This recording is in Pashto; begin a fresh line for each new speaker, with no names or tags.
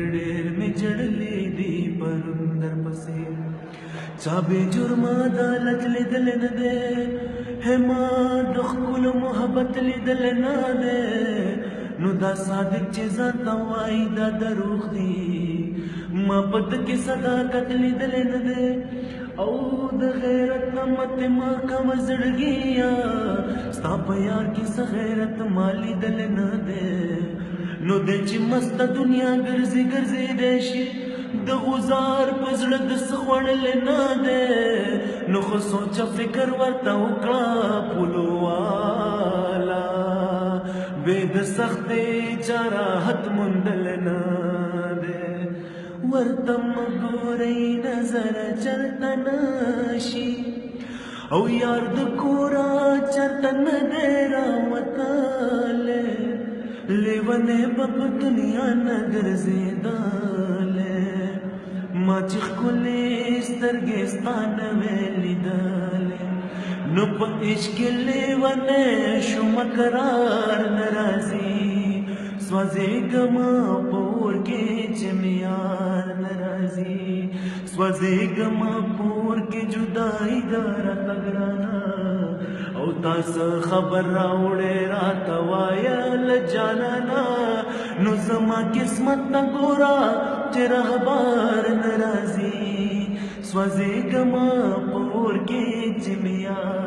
ډېر مې جړلې دي پرندر پسې چا بې جرمه عدالت لیدل نه دی هما د ښکلو محبت لیدل نه دی نو دا صادق چې ځان ته وایي دا دروغ دي ما په ده کې صداقت لیدل نه دی او د غیرت نه مته ما کم زړګیا ستا په یار کې څه غیرت ما لیدل نه دی نو د چې مست دنیا ګرځي ګرځي دی شي د غزار په زړه د څه خوړل نه دی نو خو سوچه فکر ورته وکړه پولو والا بې د سختۍ چا راحت موندل نه دی ورته مه ګورئ نظر چرته نشي او یار د کوره چرته نه دی راوتلی لیونی به په دنیا نه ګرځېدلی ما چې ښکلې سترګې ستا نه وې لیدلې نو په عشق کې لیونی شومه قرار نه راځي سوځېږمه په اور کې چې مې یار نه راځي سوځېږمه په اور کې جدایي ده راته ګرانه او تاسو خبر راوړې راته وایه له جانانه نو زما قسمت ته ګوره چې رهبار نه راځي سوځېږمه په اور کې چې مې یار